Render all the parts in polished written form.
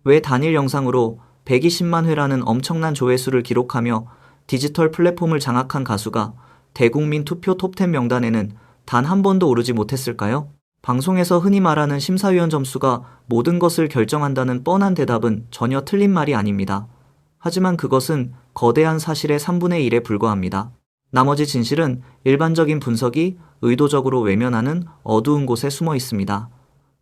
왜 단일 영상으로 120만 회라는 엄청난 조회수를 기록하며 디지털 플랫폼을 장악한 가수가 대국민 투표 톱10 명단에는 단 한 번도 오르지 못했을까요? 방송에서 흔히 말하는 심사위원 점수가 모든 것을 결정한다는 뻔한 대답은 전혀 틀린 말이 아닙니다. 하지만 그것은 거대한 사실의 3분의 1에 불과합니다. 나머지 진실은 일반적인 분석이 의도적으로 외면하는 어두운 곳에 숨어 있습니다.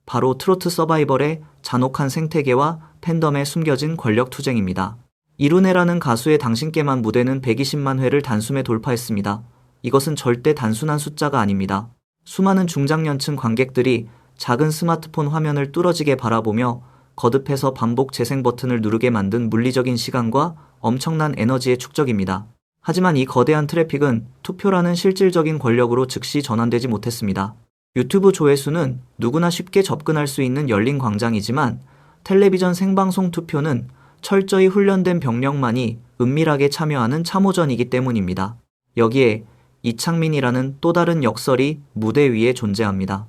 바로 트로트 서바이벌의 잔혹한 생태계와 팬덤에 숨겨진 권력 투쟁입니다. 이룬해라는 가수의 당신께만 무대는 120만 회를 단숨에 돌파했습니다. 이것은 절대 단순한 숫자가 아닙니다. 수많은 중장년층 관객들이 작은 스마트폰 화면을 뚫어지게 바라보며 거듭해서 반복 재생 버튼을 누르게 만든 물리적인 시간과 엄청난 에너지의 축적입니다. 하지만 이 거대한 트래픽은 투표라는 실질적인 권력으로 즉시 전환되지 못했습니다. 유튜브 조회수는 누구나 쉽게 접근할 수 있는 열린 광장이지만 텔레비전 생방송 투표는 철저히 훈련된 병력만이 은밀하게 참여하는 참호전이기 때문입니다. 여기에 이창민이라는 또 다른 역설이 무대 위에 존재합니다.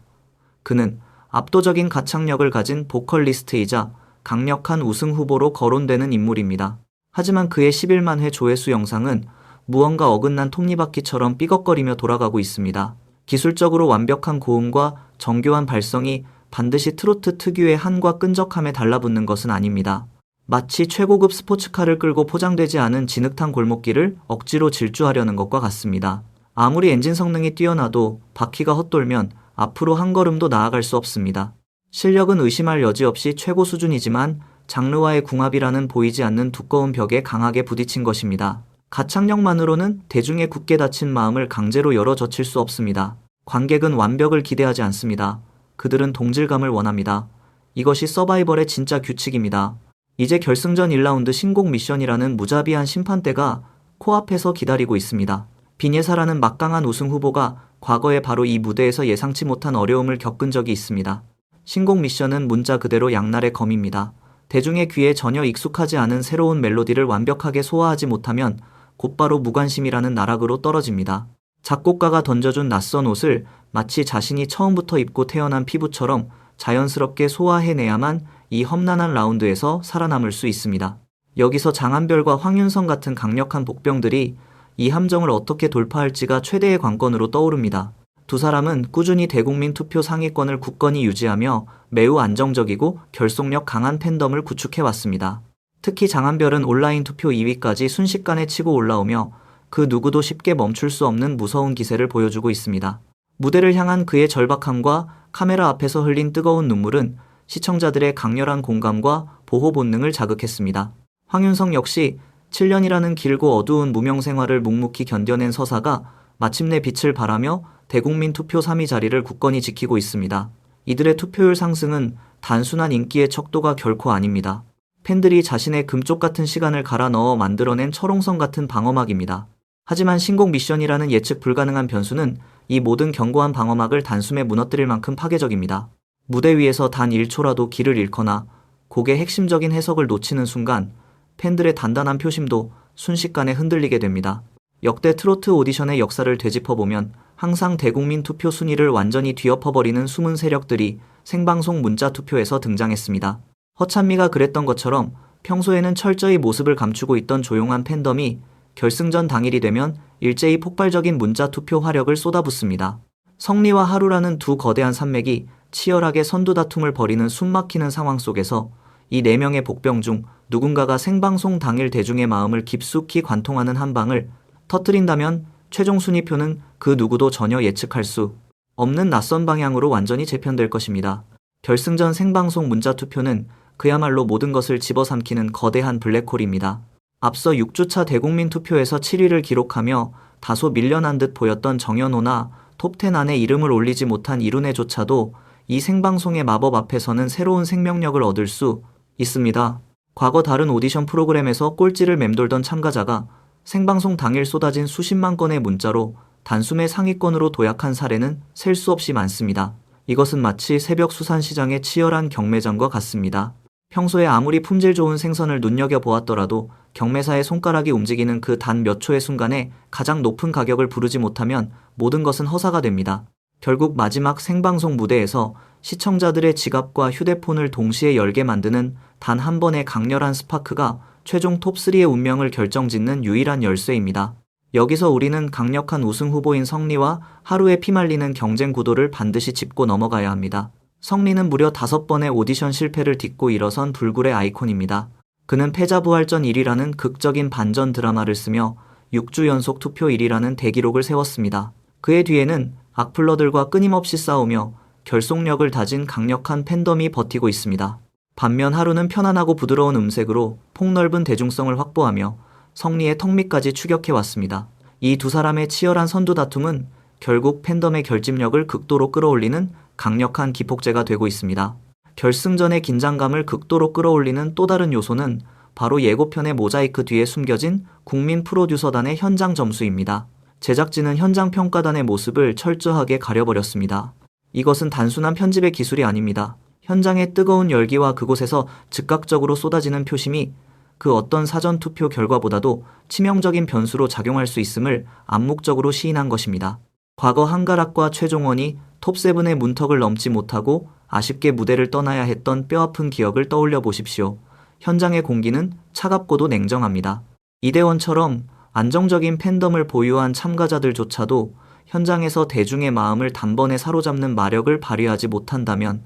그는 압도적인 가창력을 가진 보컬리스트이자 강력한 우승 후보로 거론되는 인물입니다. 하지만 그의 11만 회 조회수 영상은 무언가 어긋난 톱니바퀴처럼 삐걱거리며 돌아가고 있습니다. 기술적으로 완벽한 고음과 정교한 발성이 반드시 트로트 특유의 한과 끈적함에 달라붙는 것은 아닙니다. 마치 최고급 스포츠카를 끌고 포장되지 않은 진흙탕 골목길을 억지로 질주하려는 것과 같습니다. 아무리 엔진 성능이 뛰어나도 바퀴가 헛돌면 앞으로 한 걸음도 나아갈 수 없습니다. 실력은 의심할 여지 없이 최고 수준이지만 장르와의 궁합이라는 보이지 않는 두꺼운 벽에 강하게 부딪힌 것입니다. 가창력만으로는 대중의 굳게 닫힌 마음을 강제로 열어젖힐 수 없습니다. 관객은 완벽을 기대하지 않습니다. 그들은 동질감을 원합니다. 이것이 서바이벌의 진짜 규칙입니다. 이제 결승전 1라운드 신곡 미션이라는 무자비한 심판대가 코앞에서 기다리고 있습니다. 빈예사라는 막강한 우승 후보가 과거에 바로 이 무대에서 예상치 못한 어려움을 겪은 적이 있습니다. 신곡 미션은 문자 그대로 양날의 검입니다. 대중의 귀에 전혀 익숙하지 않은 새로운 멜로디를 완벽하게 소화하지 못하면 곧바로 무관심이라는 나락으로 떨어집니다. 작곡가가 던져준 낯선 옷을 마치 자신이 처음부터 입고 태어난 피부처럼 자연스럽게 소화해내야만 이 험난한 라운드에서 살아남을 수 있습니다. 여기서 장한별과 황윤성 같은 강력한 복병들이 이 함정을 어떻게 돌파할지가 최대의 관건으로 떠오릅니다. 두 사람은 꾸준히 대국민 투표 상위권을 굳건히 유지하며 매우 안정적이고 결속력 강한 팬덤을 구축해왔습니다. 특히 장한별은 온라인 투표 2위까지 순식간에 치고 올라오며 그 누구도 쉽게 멈출 수 없는 무서운 기세를 보여주고 있습니다. 무대를 향한 그의 절박함과 카메라 앞에서 흘린 뜨거운 눈물은 시청자들의 강렬한 공감과 보호 본능을 자극했습니다. 황윤성 역시 7년이라는 길고 어두운 무명 생활을 묵묵히 견뎌낸 서사가 마침내 빛을 발하며 대국민 투표 3위 자리를 굳건히 지키고 있습니다. 이들의 투표율 상승은 단순한 인기의 척도가 결코 아닙니다. 팬들이 자신의 금쪽 같은 시간을 갈아 넣어 만들어낸 철옹성 같은 방어막입니다. 하지만 신곡 미션이라는 예측 불가능한 변수는 이 모든 견고한 방어막을 단숨에 무너뜨릴 만큼 파괴적입니다. 무대 위에서 단 1초라도 길을 잃거나 곡의 핵심적인 해석을 놓치는 순간 팬들의 단단한 표심도 순식간에 흔들리게 됩니다. 역대 트로트 오디션의 역사를 되짚어보면 항상 대국민 투표 순위를 완전히 뒤엎어버리는 숨은 세력들이 생방송 문자 투표에서 등장했습니다. 허찬미가 그랬던 것처럼 평소에는 철저히 모습을 감추고 있던 조용한 팬덤이 결승전 당일이 되면 일제히 폭발적인 문자 투표 화력을 쏟아붓습니다. 성리와 하루라는 두 거대한 산맥이 치열하게 선두 다툼을 벌이는 숨막히는 상황 속에서 이 4명의 복병 중 누군가가 생방송 당일 대중의 마음을 깊숙이 관통하는 한 방을 터뜨린다면 최종 순위표는 그 누구도 전혀 예측할 수 없는 낯선 방향으로 완전히 재편될 것입니다. 결승전 생방송 문자 투표는 그야말로 모든 것을 집어삼키는 거대한 블랙홀입니다. 앞서 6주차 대국민 투표에서 7위를 기록하며 다소 밀려난 듯 보였던 정연호나 톱10 안에 이름을 올리지 못한 이룬해조차도 이 생방송의 마법 앞에서는 새로운 생명력을 얻을 수 있습니다. 과거 다른 오디션 프로그램에서 꼴찌를 맴돌던 참가자가 생방송 당일 쏟아진 수십만 건의 문자로 단숨에 상위권으로 도약한 사례는 셀 수 없이 많습니다. 이것은 마치 새벽 수산시장의 치열한 경매장과 같습니다. 평소에 아무리 품질 좋은 생선을 눈여겨보았더라도 경매사의 손가락이 움직이는 그 단 몇 초의 순간에 가장 높은 가격을 부르지 못하면 모든 것은 허사가 됩니다. 결국 마지막 생방송 무대에서 시청자들의 지갑과 휴대폰을 동시에 열게 만드는 단 한 번의 강렬한 스파크가 최종 톱3의 운명을 결정짓는 유일한 열쇠입니다. 여기서 우리는 강력한 우승 후보인 성리와 하루에 피말리는 경쟁 구도를 반드시 짚고 넘어가야 합니다. 성리는 무려 5번의 오디션 실패를 딛고 일어선 불굴의 아이콘입니다. 그는 패자부활전 1위라는 극적인 반전 드라마를 쓰며 6주 연속 투표 1위라는 대기록을 세웠습니다. 그의 뒤에는 악플러들과 끊임없이 싸우며 결속력을 다진 강력한 팬덤이 버티고 있습니다. 반면 하루는 편안하고 부드러운 음색으로 폭넓은 대중성을 확보하며 성리의 턱밑까지 추격해왔습니다. 이 두 사람의 치열한 선두 다툼은 결국 팬덤의 결집력을 극도로 끌어올리는 강력한 기폭제가 되고 있습니다. 결승전의 긴장감을 극도로 끌어올리는 또 다른 요소는 바로 예고편의 모자이크 뒤에 숨겨진 국민 프로듀서단의 현장 점수입니다. 제작진은 현장 평가단의 모습을 철저하게 가려버렸습니다. 이것은 단순한 편집의 기술이 아닙니다. 현장의 뜨거운 열기와 그곳에서 즉각적으로 쏟아지는 표심이 그 어떤 사전 투표 결과보다도 치명적인 변수로 작용할 수 있음을 암묵적으로 시인한 것입니다. 과거 한가락과 최종원이 톱7의 문턱을 넘지 못하고 아쉽게 무대를 떠나야 했던 뼈아픈 기억을 떠올려 보십시오. 현장의 공기는 차갑고도 냉정합니다. 이대원처럼 안정적인 팬덤을 보유한 참가자들조차도 현장에서 대중의 마음을 단번에 사로잡는 마력을 발휘하지 못한다면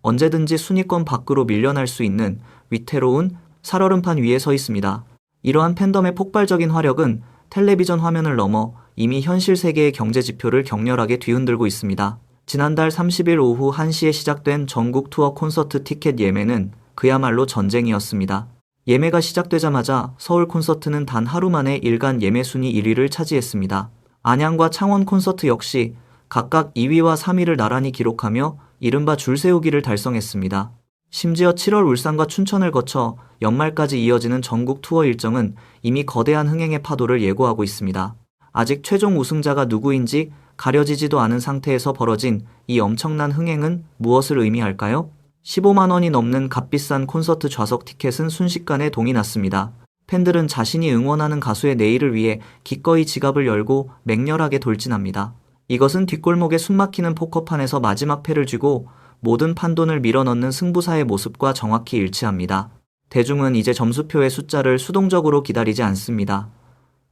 언제든지 순위권 밖으로 밀려날 수 있는 위태로운 살얼음판 위에 서 있습니다. 이러한 팬덤의 폭발적인 화력은 텔레비전 화면을 넘어 이미 현실 세계의 경제 지표를 격렬하게 뒤흔들고 있습니다. 지난달 30일 오후 1시에 시작된 전국 투어 콘서트 티켓 예매는 그야말로 전쟁이었습니다. 예매가 시작되자마자 서울 콘서트는 단 하루 만에 일간 예매 순위 1위를 차지했습니다. 안양과 창원 콘서트 역시 각각 2위와 3위를 나란히 기록하며 이른바 줄 세우기를 달성했습니다. 심지어 7월 울산과 춘천을 거쳐 연말까지 이어지는 전국 투어 일정은 이미 거대한 흥행의 파도를 예고하고 있습니다. 아직 최종 우승자가 누구인지 가려지지도 않은 상태에서 벌어진 이 엄청난 흥행은 무엇을 의미할까요? 15만 원이 넘는 값비싼 콘서트 좌석 티켓은 순식간에 동이 났습니다. 팬들은 자신이 응원하는 가수의 내일을 위해 기꺼이 지갑을 열고 맹렬하게 돌진합니다. 이것은 뒷골목에 숨막히는 포커판에서 마지막 패를 쥐고 모든 판돈을 밀어넣는 승부사의 모습과 정확히 일치합니다. 대중은 이제 점수표의 숫자를 수동적으로 기다리지 않습니다.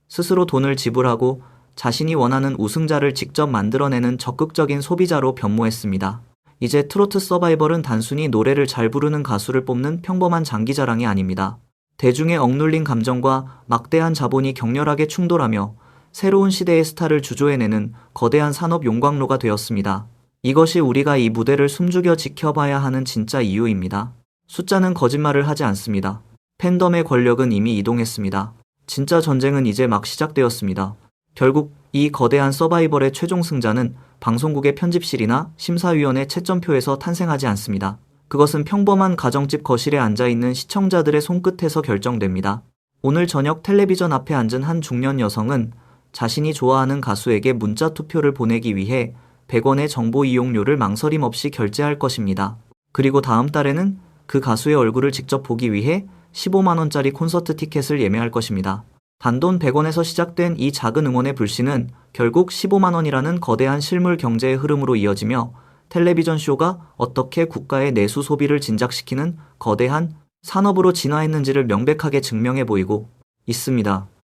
스스로 돈을 지불하고 자신이 원하는 우승자를 직접 만들어내는 적극적인 소비자로 변모했습니다. 이제 트로트 서바이벌은 단순히 노래를 잘 부르는 가수를 뽑는 평범한 장기자랑이 아닙니다. 대중의 억눌린 감정과 막대한 자본이 격렬하게 충돌하며 새로운 시대의 스타를 주조해내는 거대한 산업 용광로가 되었습니다. 이것이 우리가 이 무대를 숨죽여 지켜봐야 하는 진짜 이유입니다. 숫자는 거짓말을 하지 않습니다. 팬덤의 권력은 이미 이동했습니다. 진짜 전쟁은 이제 막 시작되었습니다. 결국 이 거대한 서바이벌의 최종 승자는 방송국의 편집실이나 심사위원회 채점표에서 탄생하지 않습니다. 그것은 평범한 가정집 거실에 앉아있는 시청자들의 손끝에서 결정됩니다. 오늘 저녁 텔레비전 앞에 앉은 한 중년 여성은 자신이 좋아하는 가수에게 문자 투표를 보내기 위해 100원의 정보 이용료를 망설임 없이 결제할 것입니다. 그리고 다음 달에는 그 가수의 얼굴을 직접 보기 위해 15만 원짜리 콘서트 티켓을 예매할 것입니다. 단돈 100원에서 시작된 이 작은 응원의 불씨는 결국 15만 원이라는 거대한 실물 경제의 흐름으로 이어지며 텔레비전 쇼가 어떻게 국가의 내수 소비를 진작시키는 거대한 산업으로 진화했는지를 명백하게 증명해 보이고 있습니다.